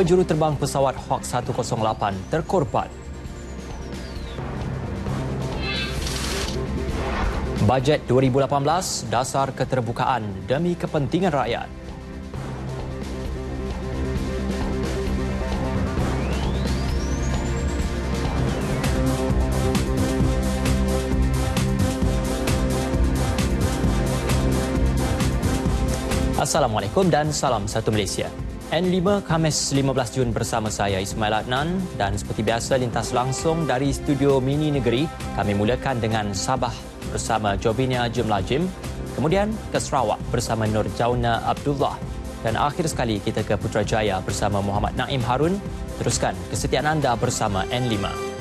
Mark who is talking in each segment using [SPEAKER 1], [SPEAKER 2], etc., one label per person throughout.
[SPEAKER 1] Dua juruterbang pesawat Hawk 108 terkorban. Bajet 2018, dasar keterbukaan demi kepentingan rakyat. Assalamualaikum dan salam satu Malaysia. N5 Khamis 15 Jun bersama saya Ismail Adnan dan seperti biasa lintas langsung dari studio Mini Negeri. Kami mulakan dengan Sabah bersama Jovinia Jumlajim, kemudian ke Sarawak bersama Nur Jauna Abdullah dan akhir sekali kita ke Putrajaya bersama Muhammad Naim Harun. Teruskan kesetiaan anda bersama N5.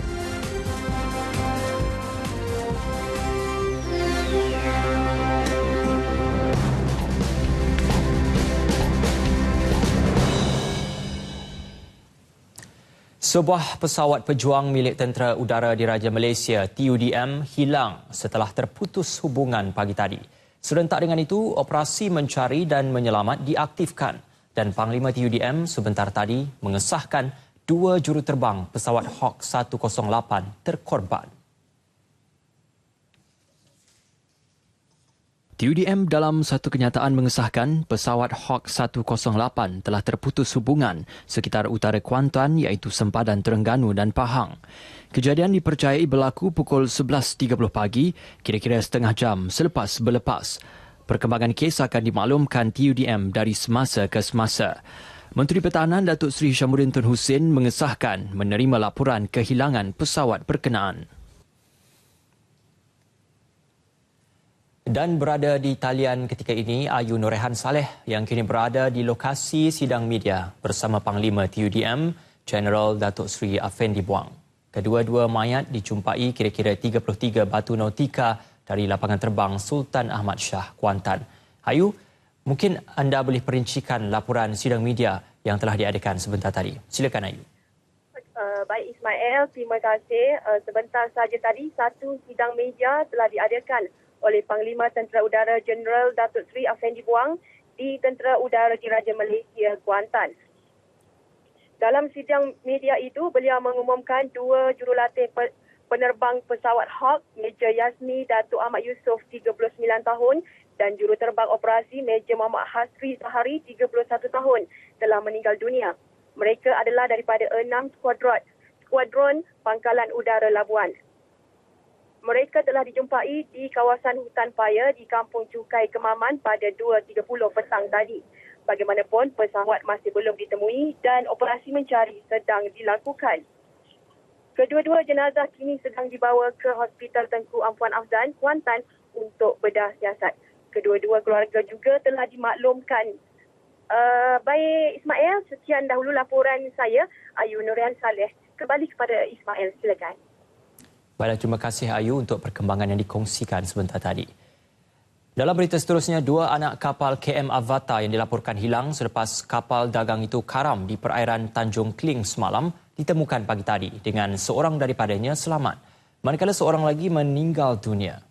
[SPEAKER 1] Sebuah pesawat pejuang milik Tentera Udara Diraja Malaysia TUDM hilang setelah terputus hubungan pagi tadi. Serentak dengan itu, operasi mencari dan menyelamat diaktifkan dan Panglima TUDM sebentar tadi mengesahkan dua juruterbang pesawat Hawk 108 terkorban. TUDM dalam satu kenyataan mengesahkan pesawat Hawk 108 telah terputus hubungan sekitar utara Kuantan iaitu sempadan Terengganu dan Pahang. Kejadian dipercayai berlaku pukul 11.30 pagi, kira-kira setengah jam selepas berlepas. Perkembangan kes akan dimaklumkan TUDM dari semasa ke semasa. Menteri Pertahanan Datuk Seri Hishamuddin Tun Hussein mengesahkan menerima laporan kehilangan pesawat berkenaan. Dan berada di talian ketika ini Ayu Norehan Saleh yang kini berada di lokasi sidang media bersama Panglima TUDM Jeneral Datuk Seri Afendi Buang. Kedua-dua mayat dijumpai kira-kira 33 batu nautika dari lapangan terbang Sultan Ahmad Shah, Kuantan. Ayu, mungkin anda boleh perincikan laporan sidang media yang telah diadakan sebentar tadi. Silakan Ayu.
[SPEAKER 2] Baik Ismail, terima kasih. Sebentar saja tadi satu sidang media telah diadakan oleh Panglima Tentera Udara Jeneral Datuk Seri Afendi Buang di Tentera Udara Diraja Malaysia, Kuantan. Dalam sidang media itu, beliau mengumumkan dua jurulatih penerbang pesawat Hawk, Major Yasmi Datuk Ahmad Yusof, 39 tahun, dan juruterbang operasi Major Muhammad Hasri Sahari, 31 tahun, telah meninggal dunia. Mereka adalah daripada 6 skuadron Pangkalan Udara Labuan. Mereka telah dijumpai di kawasan hutan paya di Kampung Cukai Kemaman pada 2.30 petang tadi. Bagaimanapun, pesawat masih belum ditemui dan operasi mencari sedang dilakukan. Kedua-dua jenazah kini sedang dibawa ke Hospital Tengku Ampuan Afzan, Kuantan untuk bedah siasat. Kedua-dua keluarga juga telah dimaklumkan. Baik Ismail, sekian dahulu laporan saya, Ayu Norehan Saleh. Kembali kepada Ismail, silakan.
[SPEAKER 1] Baiklah, terima kasih Ayu untuk perkembangan yang dikongsikan sebentar tadi. Dalam berita seterusnya, dua anak kapal KM Avata yang dilaporkan hilang selepas kapal dagang itu karam di perairan Tanjung Kling semalam ditemukan pagi tadi dengan seorang daripadanya selamat, manakala seorang lagi meninggal dunia.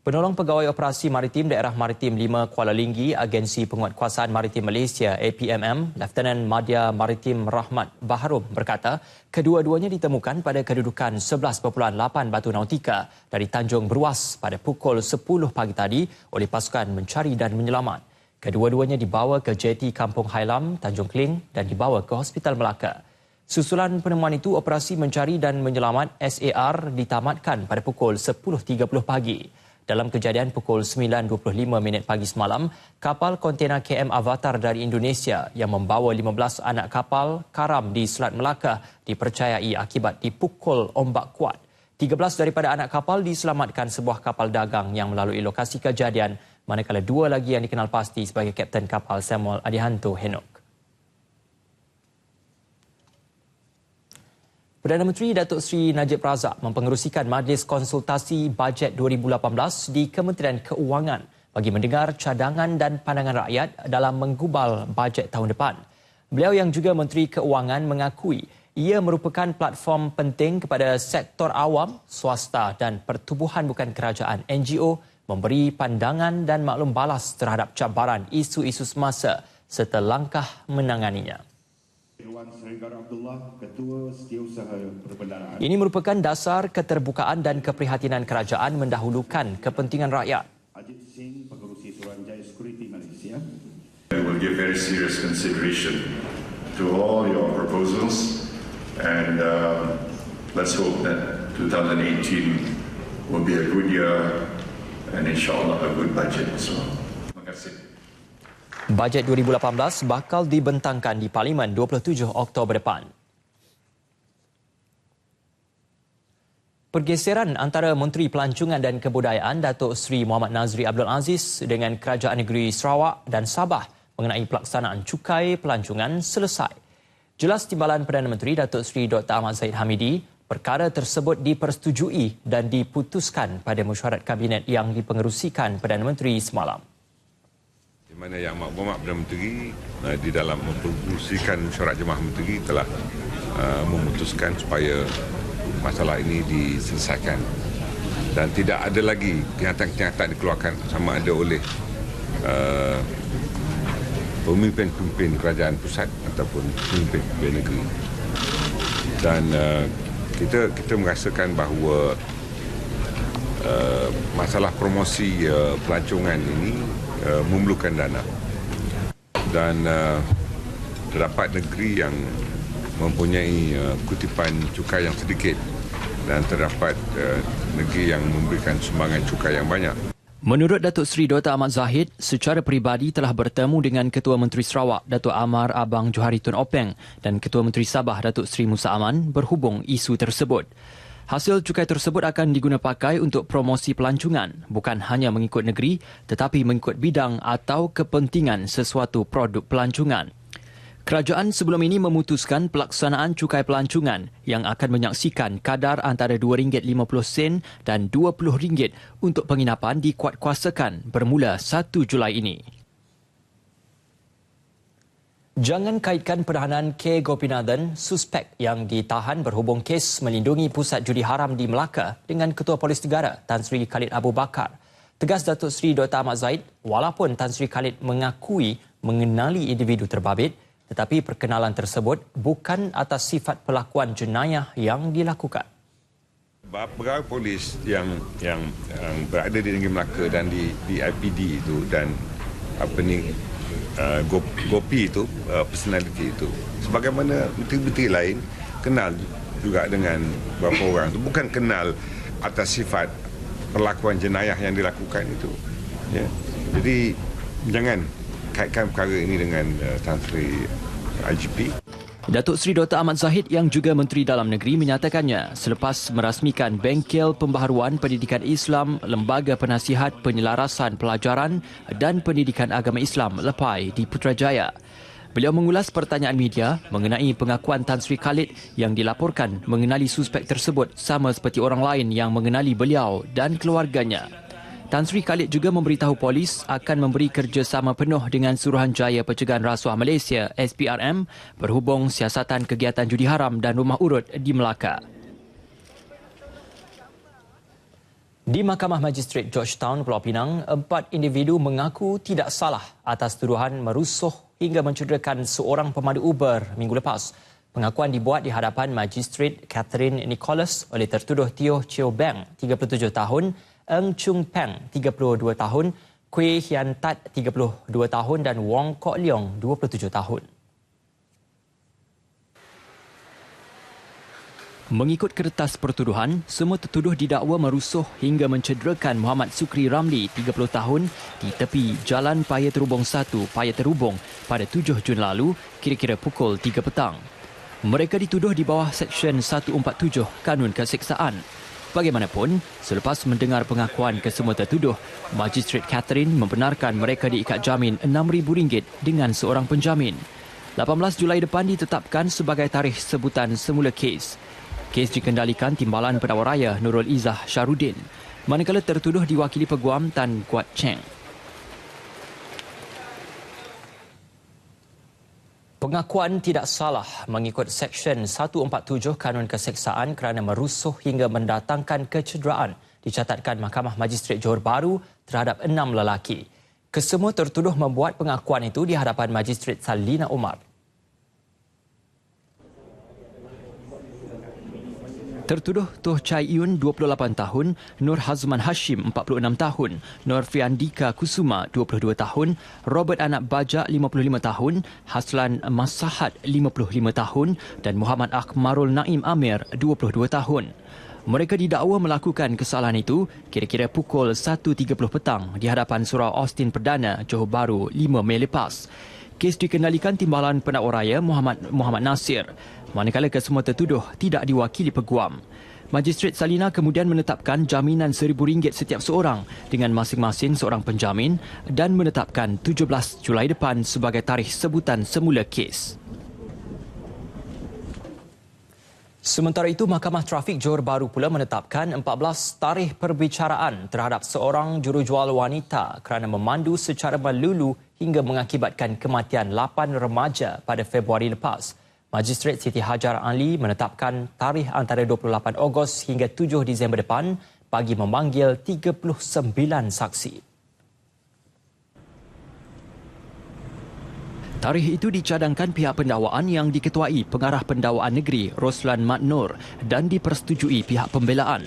[SPEAKER 1] Penolong Pegawai Operasi Maritim Daerah Maritim 5 Kuala Linggi, Agensi Penguatkuasaan Maritim Malaysia APMM, Lieutenant Madya Maritim Rahmat Baharum berkata, kedua-duanya ditemukan pada kedudukan 11.8 batu nautika dari Tanjung Beruas pada pukul 10 pagi tadi oleh pasukan mencari dan menyelamat. Kedua-duanya dibawa ke JT Kampung Hailam, Tanjung Kling dan dibawa ke Hospital Melaka. Susulan penemuan itu, operasi mencari dan menyelamat SAR ditamatkan pada pukul 10.30 pagi. Dalam kejadian pukul 9.25 pagi semalam, kapal kontena KM Avatar dari Indonesia yang membawa 15 anak kapal karam di Selat Melaka dipercayai akibat dipukul ombak kuat. 13 daripada anak kapal diselamatkan sebuah kapal dagang yang melalui lokasi kejadian, manakala dua lagi yang dikenal pasti sebagai Kapten Kapal Samuel Adihanto Henok. Perdana Menteri Datuk Seri Najib Razak mempengerusikan Majlis Konsultasi Bajet 2018 di Kementerian Keuangan bagi mendengar cadangan dan pandangan rakyat dalam menggubal bajet tahun depan. Beliau yang juga Menteri Keuangan mengakui ia merupakan platform penting kepada sektor awam, swasta dan pertubuhan bukan kerajaan NGO memberi pandangan dan maklum balas terhadap cabaran isu-isu semasa serta langkah menanganinya. Ini merupakan dasar keterbukaan dan keprihatinan kerajaan mendahulukan kepentingan rakyat.
[SPEAKER 3] We will give very serious consideration to all your proposals, and let's hope that 2018 will be a good year and inshallah a good budget as well. Terima kasih.
[SPEAKER 1] Bajet 2018 bakal dibentangkan di Parlimen 27 Oktober depan. Pergeseran antara Menteri Pelancongan dan Kebudayaan Datuk Seri Muhammad Nazri Abdul Aziz dengan Kerajaan Negeri Sarawak dan Sabah mengenai pelaksanaan cukai pelancongan selesai. Jelas Timbalan Perdana Menteri Datuk Seri Dr. Ahmad Zahid Hamidi, perkara tersebut dipersetujui dan diputuskan pada mesyuarat Kabinet yang dipengerusikan Perdana Menteri semalam.
[SPEAKER 4] Di mana Yang Berhormat Perdana Menteri di dalam mempengerusikan mesyuarat Jemaah Menteri telah memutuskan supaya masalah ini diselesaikan dan tidak ada lagi kenyataan-kenyataan dikeluarkan sama ada oleh pemimpin-pemimpin kerajaan pusat ataupun pemimpin negeri. Dan kita merasakan bahawa masalah promosi pelancongan ini memerlukan dana. Dan terdapat negeri yang mempunyai kutipan cukai yang sedikit dan terdapat negeri yang memberikan sumbangan cukai yang banyak.
[SPEAKER 1] Menurut Datuk Seri Dr. Ahmad Zahid, secara peribadi telah bertemu dengan Ketua Menteri Sarawak Datuk Amar Abang Johari Tun Openg dan Ketua Menteri Sabah Datuk Seri Musa Aman berhubung isu tersebut. Hasil cukai tersebut akan diguna pakai untuk promosi pelancongan, bukan hanya mengikut negeri tetapi mengikut bidang atau kepentingan sesuatu produk pelancongan. Kerajaan sebelum ini memutuskan pelaksanaan cukai pelancongan yang akan menyaksikan kadar antara RM2.50 dan RM20 untuk penginapan dikuatkuasakan bermula 1 Julai ini. Jangan kaitkan penahanan K. Gopinathan, suspek yang ditahan berhubung kes melindungi pusat judi haram di Melaka dengan Ketua Polis Negara Tan Sri Khalid Abu Bakar. Tegas Datuk Seri Dr. Ahmad Zahid, walaupun Tan Sri Khalid mengakui mengenali individu terbabit, tetapi perkenalan tersebut bukan atas sifat pelakuan jenayah yang dilakukan.
[SPEAKER 4] Pegawai polis yang berada di negeri Melaka dan di IPD itu dan Gopi itu, personality itu, sebagaimana menteri-menteri lain kenal juga dengan beberapa orang itu, bukan kenal atas sifat perlakuan jenayah yang dilakukan itu. Ya. Jadi jangan kaitkan perkara ini dengan Tan Sri IGP.
[SPEAKER 1] Datuk Seri Dr. Ahmad Zahid yang juga Menteri Dalam Negeri menyatakannya selepas merasmikan Bengkel Pembaharuan Pendidikan Islam Lembaga Penasihat Penyelarasan Pelajaran dan Pendidikan Agama Islam LEPAI di Putrajaya. Beliau mengulas pertanyaan media mengenai pengakuan Tan Sri Khalid yang dilaporkan mengenali suspek tersebut sama seperti orang lain yang mengenali beliau dan keluarganya. Tan Sri Khalid juga memberitahu polis akan memberi kerjasama penuh dengan Suruhanjaya Pencegahan Rasuah Malaysia SPRM berhubung siasatan kegiatan judi haram dan rumah urut di Melaka. Di Mahkamah Magistrate Georgetown, Pulau Pinang, 4 individu mengaku tidak salah atas tuduhan merusuh hingga mencederakan seorang pemandu Uber minggu lepas. Pengakuan dibuat di hadapan Magistrate Catherine Nicholas oleh tertuduh Teo Cheo Beng, 37 tahun, Eng Chung Peng, 32 tahun, Kwe Hian Tat, 32 tahun dan Wong Kok Leong, 27 tahun. Mengikut kertas pertuduhan, semua tertuduh didakwa merusuh hingga mencederakan Muhammad Sukri Ramli, 30 tahun, di tepi Jalan Paya Terubong 1, Paya Terubong pada 7 Jun lalu, kira-kira pukul 3 petang. Mereka dituduh di bawah Seksyen 147 Kanun Keseksaan. Bagaimanapun, selepas mendengar pengakuan kesemua tertuduh, Magistrate Catherine membenarkan mereka diikat jamin RM6,000 dengan seorang penjamin. 18 Julai depan ditetapkan sebagai tarikh sebutan semula kes. Kes dikendalikan Timbalan Pendakwa Raya Nurul Izzah Syahrudin, manakala tertuduh diwakili Peguam Tan Guat Cheng. Pengakuan tidak salah mengikut Seksyen 147 Kanun Keseksaan kerana merusuh hingga mendatangkan kecederaan dicatatkan Mahkamah Magistrate Johor Bahru terhadap 6 lelaki. Kesemua tertuduh membuat pengakuan itu di hadapan Magistrate Salina Umar. Tertuduh Toh Chai Yun 28 tahun, Nur Hazman Hashim 46 tahun, Nur Fiandika Kusuma 22 tahun, Robert Anak Bajak 55 tahun, Haslan Masahat 55 tahun dan Muhammad Akmarul Naim Amir 22 tahun. Mereka didakwa melakukan kesalahan itu kira-kira pukul 1.30 petang di hadapan Surau Austin Perdana, Johor Bahru 5 Mei lepas. Kes dikendalikan Timbalan Pendakwa Raya Muhammad Nasir, manakala kesemua tertuduh tidak diwakili peguam. Magistrate Salina kemudian menetapkan jaminan RM1,000 setiap seorang dengan masing-masing seorang penjamin dan menetapkan 17 Julai depan sebagai tarikh sebutan semula kes. Sementara itu, Mahkamah Trafik Johor Bahru pula menetapkan 14 tarikh perbicaraan terhadap seorang jurujual wanita kerana memandu secara melulu hingga mengakibatkan kematian 8 remaja pada Februari lepas. Magistrate Siti Hajar Ali menetapkan tarikh antara 28 Ogos hingga 7 Disember depan bagi memanggil 39 saksi. Tarikh itu dicadangkan pihak pendakwaan yang diketuai Pengarah Pendakwaan Negeri Roslan Mat Nur dan dipersetujui pihak pembelaan.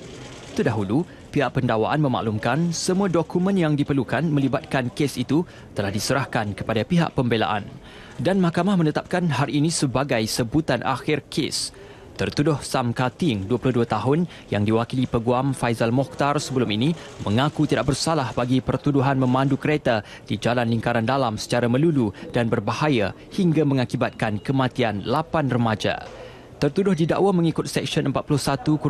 [SPEAKER 1] Terdahulu, pihak pendakwaan memaklumkan semua dokumen yang diperlukan melibatkan kes itu telah diserahkan kepada pihak pembelaan dan mahkamah menetapkan hari ini sebagai sebutan akhir kes. Tertuduh Sam Kating, 22 tahun, yang diwakili Peguam Faizal Mokhtar sebelum ini mengaku tidak bersalah bagi pertuduhan memandu kereta di jalan lingkaran dalam secara melulu dan berbahaya hingga mengakibatkan kematian 8 remaja. Tertuduh didakwa mengikut Seksyen 41-1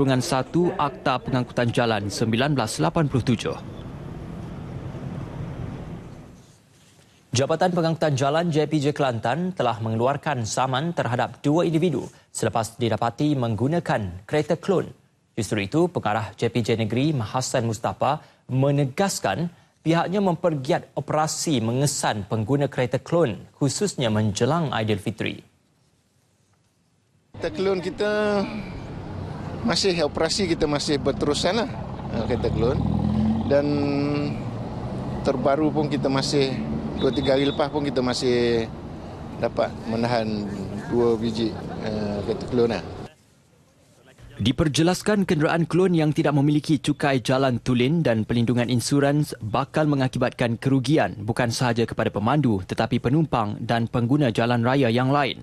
[SPEAKER 1] Akta Pengangkutan Jalan 1987. Jabatan Pengangkutan Jalan JPJ Kelantan telah mengeluarkan saman terhadap 2 individu selepas didapati menggunakan kereta klon. Justru itu, Pengarah JPJ Negeri Mahasan Mustafa menegaskan pihaknya mempergiat operasi mengesan pengguna kereta klon khususnya menjelang Aidilfitri.
[SPEAKER 5] Kereta klon kita operasi kita masih berterusan lah, kereta klon. Dan terbaru pun kita masih 2-3 hari lepas pun kita masih dapat menahan 2 biji kereta klon lah.
[SPEAKER 1] Diperjelaskan kenderaan klon yang tidak memiliki cukai jalan tulen dan pelindungan insurans bakal mengakibatkan kerugian bukan sahaja kepada pemandu tetapi penumpang dan pengguna jalan raya yang lain.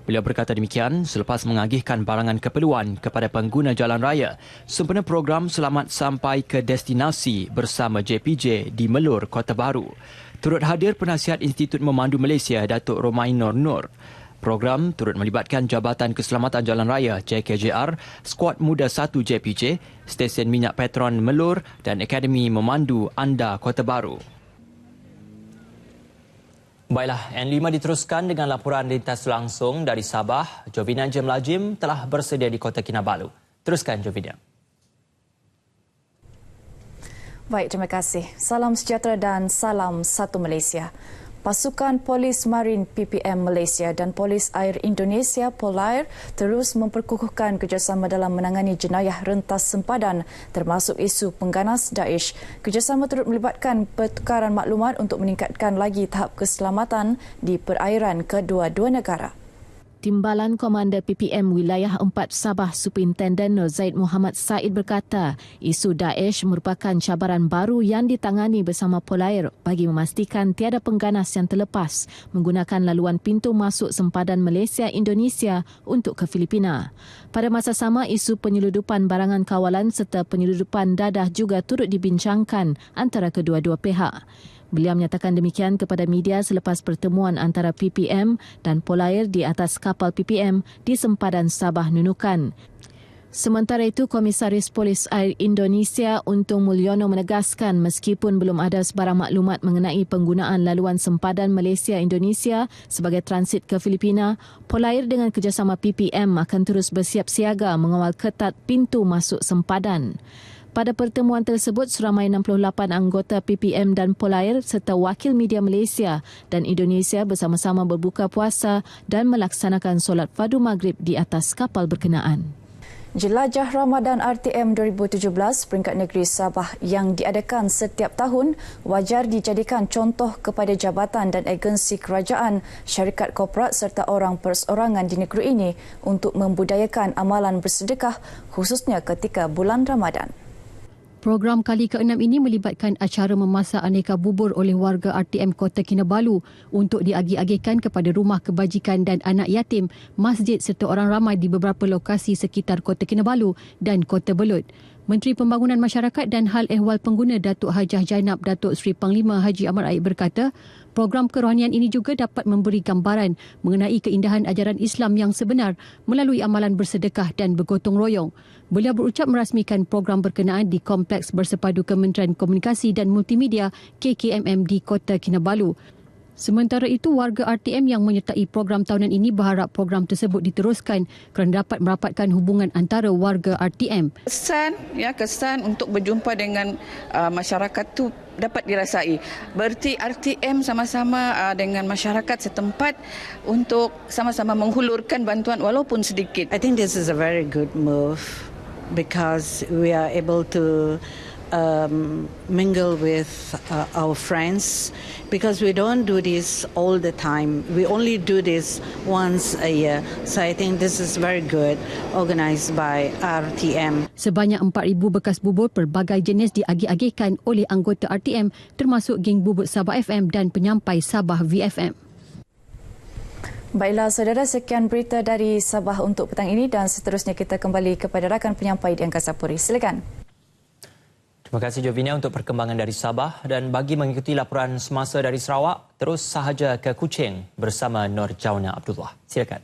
[SPEAKER 1] Beliau berkata demikian selepas mengagihkan barangan keperluan kepada pengguna jalan raya sempena program Selamat Sampai ke Destinasi bersama JPJ di Melur, Kota Bahru. Turut hadir Penasihat Institut Memandu Malaysia, Datuk Romainor Nur. Program turut melibatkan Jabatan Keselamatan Jalan Raya JKJR, Skuad Muda 1 JPJ, Stesen Minyak Petron Melur dan Akademi Memandu Anda Kota Bahru. Baiklah, N5 diteruskan dengan laporan lintas langsung dari Sabah. Jovina Jemlajim telah bersedia di Kota Kinabalu. Teruskan, Jovina.
[SPEAKER 6] Baik, terima kasih. Salam sejahtera dan salam satu Malaysia. Pasukan Polis Marin PPM Malaysia dan Polis Air Indonesia Polair terus memperkukuhkan kerjasama dalam menangani jenayah rentas sempadan termasuk isu pengganas Daesh. Kerjasama turut melibatkan pertukaran maklumat untuk meningkatkan lagi tahap keselamatan di perairan kedua-dua negara.
[SPEAKER 7] Timbalan Komander PPM Wilayah 4 Sabah Superintenden Nur Zaid Muhammad Said berkata, isu Daesh merupakan cabaran baru yang ditangani bersama Polair bagi memastikan tiada pengganas yang terlepas menggunakan laluan pintu masuk sempadan Malaysia-Indonesia untuk ke Filipina. Pada masa sama, isu penyeludupan barangan kawalan serta penyeludupan dadah juga turut dibincangkan antara kedua-dua pihak. Beliau menyatakan demikian kepada media selepas pertemuan antara PPM dan Polair di atas kapal PPM di sempadan Sabah Nunukan. Sementara itu, Komisaris Polis Air Indonesia Untung Mulyono menegaskan meskipun belum ada sebarang maklumat mengenai penggunaan laluan sempadan Malaysia-Indonesia sebagai transit ke Filipina, Polair dengan kerjasama PPM akan terus bersiap siaga mengawal ketat pintu masuk sempadan. Pada pertemuan tersebut, seramai 68 anggota PPM dan Polair serta wakil media Malaysia dan Indonesia bersama-sama berbuka puasa dan melaksanakan solat fardu maghrib di atas kapal berkenaan.
[SPEAKER 6] Jelajah Ramadan RTM 2017 peringkat negeri Sabah yang diadakan setiap tahun wajar dijadikan contoh kepada jabatan dan agensi kerajaan, syarikat korporat serta orang perseorangan di negeri ini untuk membudayakan amalan bersedekah khususnya ketika bulan Ramadan.
[SPEAKER 7] Program kali ke-6 ini melibatkan acara memasak aneka bubur oleh warga RTM Kota Kinabalu untuk diagih-agihkan kepada rumah kebajikan dan anak yatim, masjid serta orang ramai di beberapa lokasi sekitar Kota Kinabalu dan Kota Belud. Menteri Pembangunan Masyarakat dan Hal Ehwal Pengguna Datuk Hajah Jainab Datuk Seri Panglima Haji Ahmad Aib berkata, program kerohanian ini juga dapat memberi gambaran mengenai keindahan ajaran Islam yang sebenar melalui amalan bersedekah dan bergotong royong. Beliau berucap merasmikan program berkenaan di Kompleks Bersepadu Kementerian Komunikasi dan Multimedia KKMM di Kota Kinabalu. Sementara itu, warga RTM yang menyertai program tahunan ini berharap program tersebut diteruskan kerana dapat merapatkan hubungan antara warga RTM.
[SPEAKER 8] Kesan untuk berjumpa dengan masyarakat tu dapat dirasai. Berarti RTM sama-sama dengan masyarakat setempat untuk sama-sama menghulurkan bantuan walaupun sedikit.
[SPEAKER 9] I think this is a very good move because we are able to mingle with our friends, because we don't do this all the time. We only do this once a year. So I think this is very good, organised by RTM.
[SPEAKER 7] Sebanyak 4,000 bekas bubur pelbagai jenis diagih-agihkan oleh anggota RTM termasuk geng bubut Sabah FM dan penyampai Sabah VFM.
[SPEAKER 6] Baiklah saudara, sekian berita dari Sabah untuk petang ini dan seterusnya kita kembali kepada rakan penyampai di Angkasa Puri. Silakan.
[SPEAKER 1] Terima kasih Jovina untuk perkembangan dari Sabah, dan bagi mengikuti laporan semasa dari Sarawak, terus sahaja ke Kuching bersama Nur Jauna Abdullah. Silakan.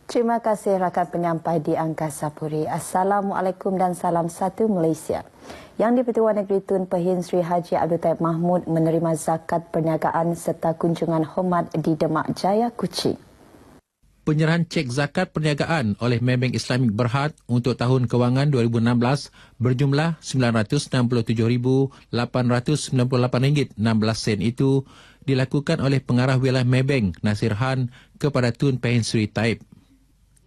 [SPEAKER 10] Terima kasih rakan penyampai di Angkasa Puri. Assalamualaikum dan salam satu Malaysia. Yang di-Pertuan Negeri Tun Pehin Sri Haji Abdul Taib Mahmud menerima zakat perniagaan serta kunjungan hormat di Demak Jaya, Kuching.
[SPEAKER 11] Penyerahan cek zakat perniagaan oleh Maybank Islamic Berhad untuk tahun kewangan 2016 berjumlah RM968.898.16 itu dilakukan oleh pengarah wilayah Maybank Nasir Han kepada Tun Pehin Sri Taib.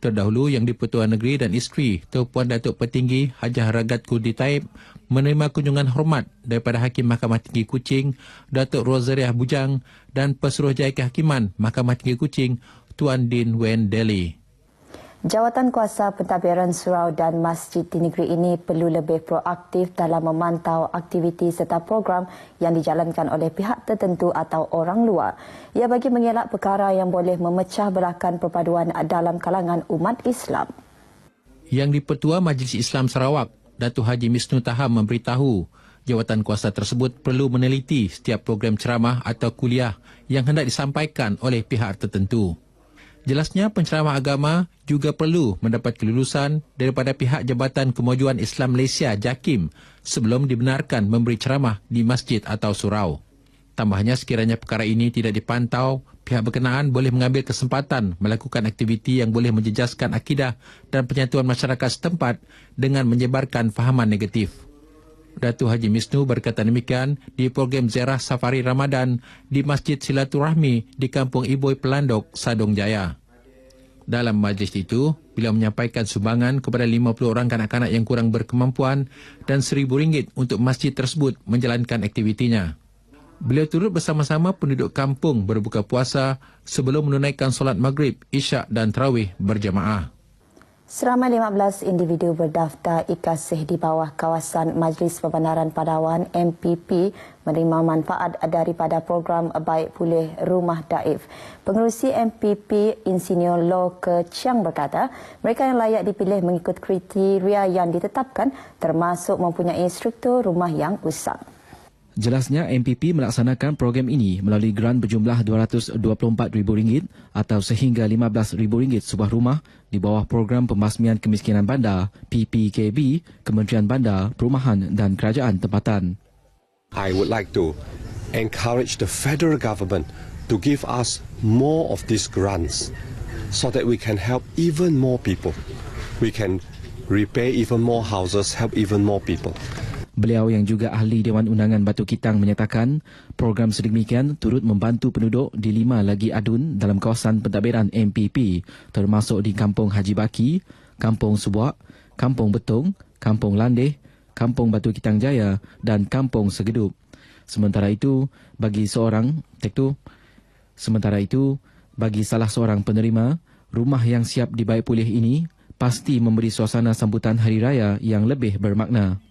[SPEAKER 11] Terdahulu Yang di-Pertuan Negeri dan Isteri Tuan Datuk Petinggi Hajah Ragat Kurdi Taib menerima kunjungan hormat daripada Hakim Mahkamah Tinggi Kuching Datuk Rosariah Bujang dan Pesuruhjaya Kehakiman Mahkamah Tinggi Kuching Tuan Din Wen Deli.
[SPEAKER 10] Jawatan Kuasa Pentadbiran Surau dan Masjid di negeri ini perlu lebih proaktif dalam memantau aktiviti serta program yang dijalankan oleh pihak tertentu atau orang luar. Ia bagi mengelak perkara yang boleh memecah belahkan perpaduan dalam kalangan umat Islam.
[SPEAKER 11] Yang di-Pertua Majlis Islam Sarawak, Datuk Haji Misnu Taham memberitahu jawatan kuasa tersebut perlu meneliti setiap program ceramah atau kuliah yang hendak disampaikan oleh pihak tertentu. Jelasnya penceramah agama juga perlu mendapat kelulusan daripada pihak Jabatan Kemajuan Islam Malaysia JAKIM sebelum dibenarkan memberi ceramah di masjid atau surau. Tambahnya, sekiranya perkara ini tidak dipantau, pihak berkenaan boleh mengambil kesempatan melakukan aktiviti yang boleh menjejaskan akidah dan penyatuan masyarakat setempat dengan menyebarkan fahaman negatif. Datuk Haji Misnu berkata demikian di program ziarah safari Ramadan di Masjid Silaturahmi di Kampung Iboi Pelandok, Sadong Jaya. Dalam majlis itu, beliau menyampaikan sumbangan kepada 50 orang kanak-kanak yang kurang berkemampuan dan RM1,000 untuk masjid tersebut menjalankan aktivitinya. Beliau turut bersama-sama penduduk kampung berbuka puasa sebelum menunaikan solat maghrib, isyak dan tarawih berjamaah.
[SPEAKER 10] Seramai 15 individu berdaftar ikasih di bawah kawasan Majlis Pembenaran Padawan MPP menerima manfaat daripada program Baik Pulih Rumah Daif. Pengerusi MPP Insinyur Loh Ke Chiang berkata, mereka yang layak dipilih mengikut kriteria yang ditetapkan termasuk mempunyai struktur rumah yang usang.
[SPEAKER 12] Jelasnya, MPP melaksanakan program ini melalui grant berjumlah RM224,000 atau sehingga RM15,000 sebuah rumah di bawah program Pembasmian Kemiskinan Bandar PPKB Kementerian Bandar, Perumahan dan Kerajaan Tempatan.
[SPEAKER 13] I would like to encourage the federal government to give us more of these grants so that we can help even more people. We can repair even more houses, help even more people.
[SPEAKER 12] Beliau yang juga ahli Dewan Undangan Batu Kitang menyatakan program sedemikian turut membantu penduduk di 5 lagi adun dalam kawasan pentadbiran MPP termasuk di Kampung Haji Baki, Kampung Subuak, Kampung Betong, Kampung Landeh, Kampung Batu Kitang Jaya dan Kampung Segedup. Sementara itu, bagi salah seorang penerima, rumah yang siap dibaik pulih ini pasti memberi suasana sambutan Hari Raya yang lebih bermakna.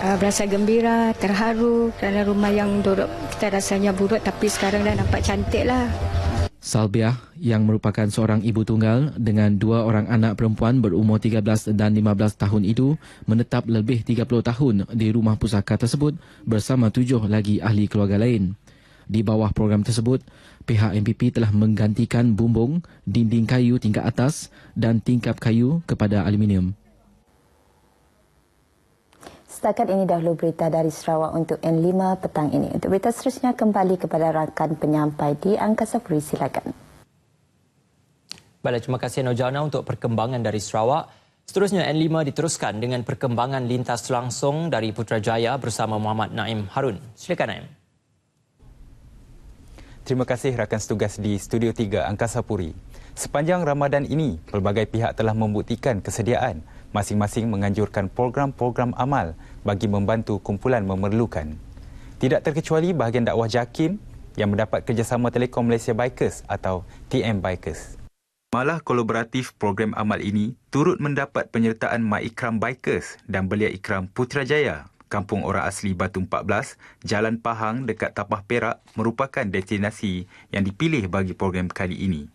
[SPEAKER 14] Berasa gembira, terharu kerana rumah yang dulu kita rasanya buruk tapi sekarang dah nampak cantik lah.
[SPEAKER 12] Salbiah yang merupakan seorang ibu tunggal dengan 2 orang anak perempuan berumur 13 dan 15 tahun itu menetap lebih 30 tahun di rumah pusaka tersebut bersama 7 lagi ahli keluarga lain. Di bawah program tersebut, pihak MPP telah menggantikan bumbung, dinding kayu tingkat atas dan tingkap kayu kepada aluminium.
[SPEAKER 10] Setakat ini dahulu berita dari Sarawak untuk N5 petang ini. Untuk berita seterusnya kembali kepada rakan penyampai di Angkasa Puri. Silakan.
[SPEAKER 1] Baiklah, terima kasih Nojana untuk perkembangan dari Sarawak. Seterusnya N5 diteruskan dengan perkembangan lintas langsung dari Putrajaya bersama Muhammad Naim Harun. Silakan Naim.
[SPEAKER 15] Terima kasih rakan setugas di Studio 3 Angkasa Puri. Sepanjang Ramadan ini, pelbagai pihak telah membuktikan kesediaan masing-masing menganjurkan program-program amal bagi membantu kumpulan memerlukan. Tidak terkecuali bahagian dakwah JAKIM yang mendapat kerjasama Telekom Malaysia Bikers atau TM Bikers. Malah kolaboratif program amal ini turut mendapat penyertaan MyIkram Bikers dan Belia Ikram Putrajaya. Kampung orang asli Batu 14, Jalan Pahang dekat Tapah Perak merupakan destinasi yang dipilih bagi program kali ini.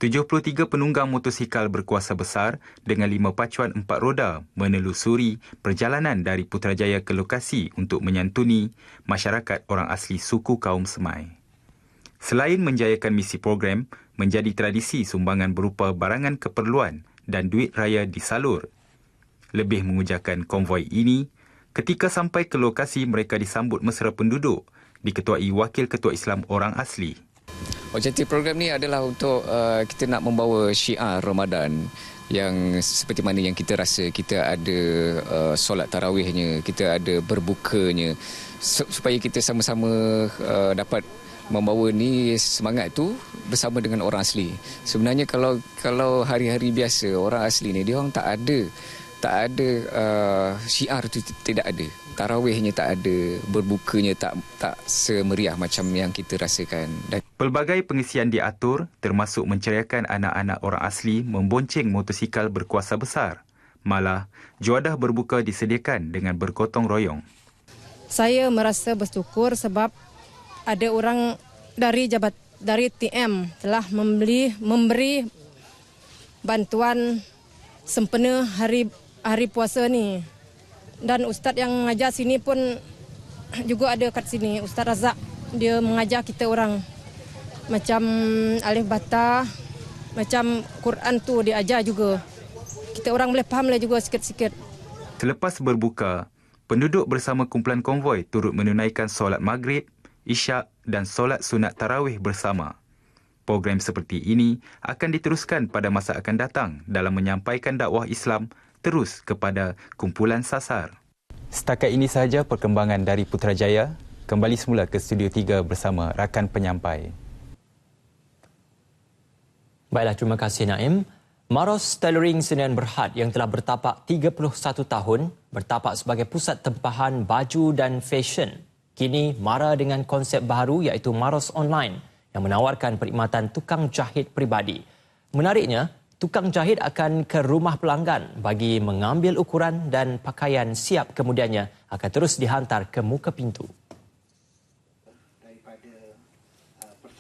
[SPEAKER 15] 73 penunggang motosikal berkuasa besar dengan 5 pacuan 4 roda menelusuri perjalanan dari Putrajaya ke lokasi untuk menyantuni masyarakat orang asli suku kaum Semai. Selain menjayakan misi program, menjadi tradisi sumbangan berupa barangan keperluan dan duit raya disalur. Lebih mengujarkan konvoi ini, ketika sampai ke lokasi mereka disambut mesra penduduk, diketuai Wakil Ketua Islam orang asli.
[SPEAKER 16] Objektif program ni adalah untuk kita nak membawa syiar Ramadan yang seperti mana yang kita rasa. Kita ada solat tarawihnya, kita ada berbukanya, supaya kita sama-sama dapat membawa ni semangat tu bersama dengan orang asli. Sebenarnya kalau hari-hari biasa orang asli ni dia orang tak ada syiar tu, tidak ada. Tarawihnya tak ada, berbukanya tak semeriah macam yang kita rasakan.
[SPEAKER 15] Pelbagai pengisian diatur termasuk menceriakan anak-anak orang asli membonceng motosikal berkuasa besar. Malah, juadah berbuka disediakan dengan bergotong royong.
[SPEAKER 17] Saya merasa bersyukur sebab ada orang dari TM telah memberi bantuan sempena hari puasa ni. Dan ustaz yang mengajar sini pun juga ada kat sini, Ustaz Razak. Dia mengajar kita orang macam alif bata, macam Quran tu dia ajar juga. Kita orang boleh faham lah juga sikit-sikit.
[SPEAKER 15] Selepas berbuka, penduduk bersama kumpulan konvoi turut menunaikan solat maghrib, isyak dan solat sunat tarawih bersama. Program seperti ini akan diteruskan pada masa akan datang dalam menyampaikan dakwah Islam terus kepada kumpulan sasar. Setakat ini sahaja perkembangan dari Putrajaya. Kembali semula ke Studio 3 bersama rakan penyampai.
[SPEAKER 1] Baiklah, terima kasih Naim. Maros Tailoring Sdn Berhad yang telah bertapak 31 tahun bertapak sebagai pusat tempahan baju dan fashion. Kini mara dengan konsep baru iaitu Maros Online yang menawarkan perkhidmatan tukang jahit peribadi. Menariknya, tukang jahit akan ke rumah pelanggan bagi mengambil ukuran dan pakaian siap kemudiannya akan terus dihantar ke muka pintu.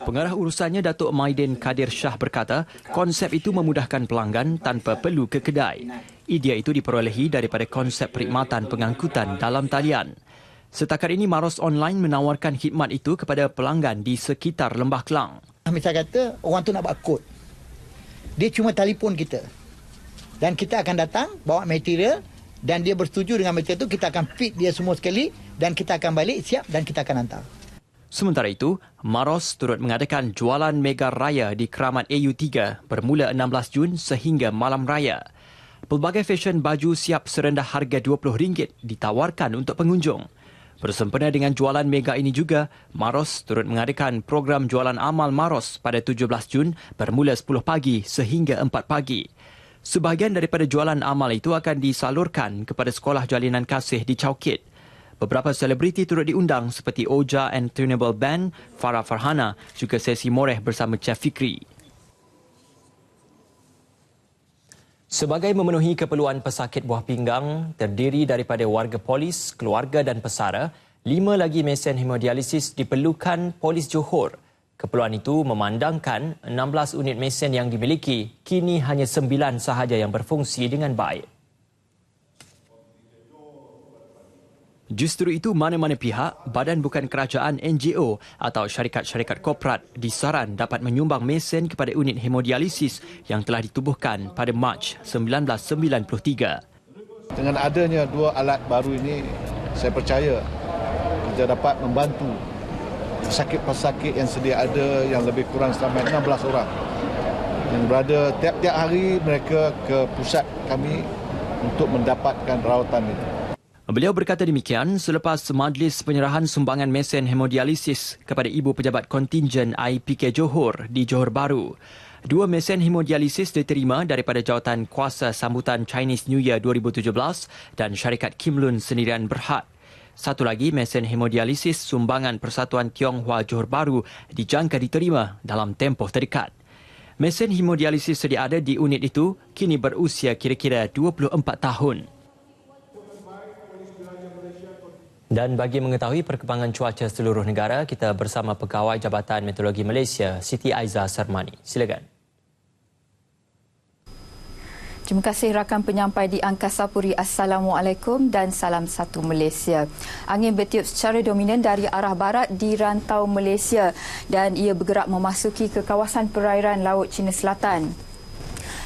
[SPEAKER 1] Pengarah urusannya Datuk Maidin Kadir Shah berkata, konsep itu memudahkan pelanggan tanpa perlu ke kedai. Idea itu diperolehi daripada konsep perkhidmatan pengangkutan dalam talian. Setakat ini Maros Online menawarkan khidmat itu kepada pelanggan di sekitar Lembah Kelang.
[SPEAKER 18] Misal kata orang tu nak buat kod. Dia cuma telefon kita. Dan kita akan datang, bawa material dan dia bersetuju dengan material itu, kita akan fit dia semua sekali dan kita akan balik siap dan kita akan hantar.
[SPEAKER 1] Sementara itu, Maros turut mengadakan jualan mega raya di Keramat AU3 bermula 16 Jun sehingga malam raya. Pelbagai fashion baju siap serendah harga RM20 ditawarkan untuk pengunjung. Bersempena dengan jualan mega ini juga, Maros turut mengadakan program jualan amal Maros pada 17 Jun bermula 10 pagi sehingga 4 pagi. Sebahagian daripada jualan amal itu akan disalurkan kepada Sekolah Jalinan Kasih di Chowkit. Beberapa selebriti turut diundang seperti Oja and Tunable Band, Farah Farhana, juga sesi moreh bersama Chef Fikri. Sebagai memenuhi keperluan pesakit buah pinggang terdiri daripada warga polis, keluarga dan pesara, 5 lagi mesin hemodialisis diperlukan Polis Johor. Keperluan itu memandangkan 16 unit mesin yang dimiliki, kini hanya 9 sahaja yang berfungsi dengan baik. Justru itu, mana-mana pihak, badan bukan kerajaan, NGO atau syarikat-syarikat korporat disaran dapat menyumbang mesin kepada unit hemodialisis yang telah ditubuhkan pada Mac 1993.
[SPEAKER 19] Dengan adanya 2 alat baru ini, saya percaya kita dapat membantu pesakit-pesakit yang sedia ada yang lebih kurang sampai 16 orang. Yang berada tiap-tiap hari mereka ke pusat kami untuk mendapatkan rawatan itu.
[SPEAKER 1] Beliau berkata demikian selepas majlis penyerahan sumbangan mesin hemodialisis kepada Ibu Pejabat Kontingen IPK Johor di Johor Bahru. 2 mesin hemodialisis diterima daripada Jawatan Kuasa Sambutan Chinese New Year 2017 dan syarikat Kimlun Sendirian Berhad. Satu lagi mesin hemodialisis sumbangan Persatuan Tionghoa Johor Bahru dijangka diterima dalam tempoh terdekat. Mesin hemodialisis sedia ada di unit itu kini berusia kira-kira 24 tahun. Dan bagi mengetahui perkembangan cuaca seluruh negara, kita bersama Pegawai Jabatan Meteorologi Malaysia, Siti Aiza Sarmani. Silakan.
[SPEAKER 20] Terima kasih rakan penyampai di Angkasa Puri. Assalamualaikum dan salam satu Malaysia. Angin bertiup secara dominan dari arah barat di rantau Malaysia dan ia bergerak memasuki ke kawasan perairan Laut Cina Selatan.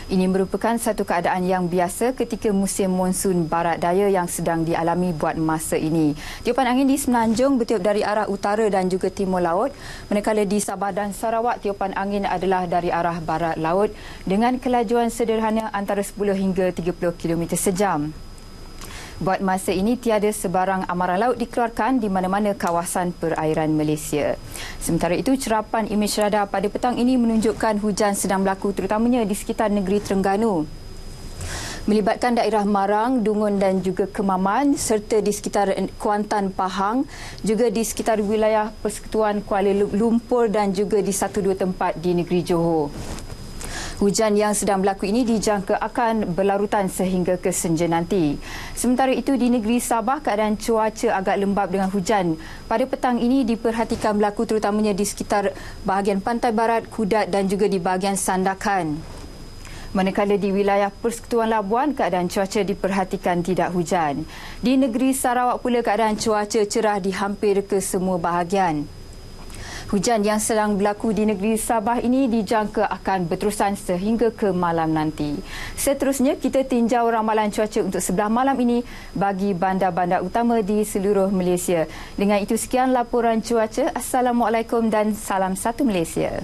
[SPEAKER 20] Ini merupakan satu keadaan yang biasa ketika musim monsun barat daya yang sedang dialami buat masa ini. Tiupan angin di Semenanjung bertiup dari arah utara dan juga timur laut, manakala di Sabah dan Sarawak tiupan angin adalah dari arah barat laut dengan kelajuan sederhana antara 10 hingga 30 km sejam. Buat masa ini, tiada sebarang amaran laut dikeluarkan di mana-mana kawasan perairan Malaysia. Sementara itu, cerapan imej radar pada petang ini menunjukkan hujan sedang berlaku terutamanya di sekitar negeri Terengganu. Melibatkan daerah Marang, Dungun dan juga Kemaman serta di sekitar Kuantan, Pahang, juga di sekitar wilayah Persekutuan Kuala Lumpur dan juga di 1-2 tempat di negeri Johor. Hujan yang sedang berlaku ini dijangka akan berlarutan sehingga ke senja nanti. Sementara itu di negeri Sabah, keadaan cuaca agak lembap dengan hujan. Pada petang ini diperhatikan berlaku terutamanya di sekitar bahagian pantai barat, Kudat dan juga di bahagian Sandakan. Manakala di wilayah Persekutuan Labuan, keadaan cuaca diperhatikan tidak hujan. Di negeri Sarawak pula keadaan cuaca cerah di hampir ke semua bahagian. Hujan yang sedang berlaku di negeri Sabah ini dijangka akan berterusan sehingga ke malam nanti. Seterusnya, kita tinjau ramalan cuaca untuk sebelah malam ini bagi bandar-bandar utama di seluruh Malaysia. Dengan itu, sekian laporan cuaca. Assalamualaikum dan salam satu Malaysia.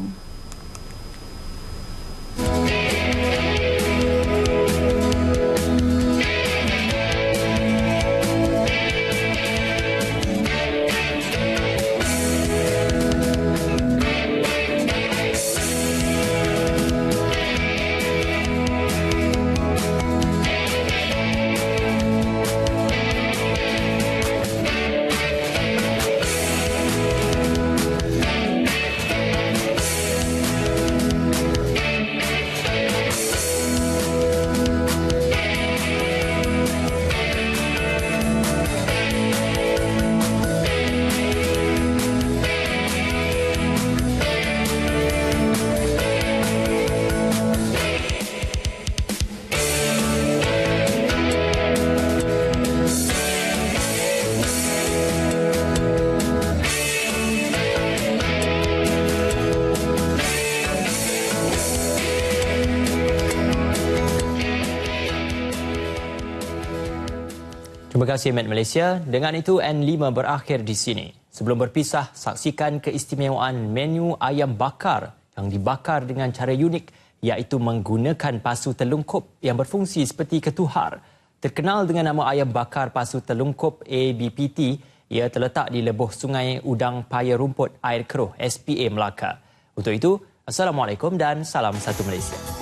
[SPEAKER 1] Terima kasih Met Malaysia. Dengan itu N5 berakhir di sini. Sebelum berpisah, saksikan keistimewaan menu ayam bakar yang dibakar dengan cara unik iaitu menggunakan pasu telungkup yang berfungsi seperti ketuhar. Terkenal dengan nama ayam bakar pasu telungkup ABPT, ia terletak di lebuh Sungai Udang Paya Rumput Air Keruh SPA Melaka. Untuk itu, Assalamualaikum dan salam satu Malaysia.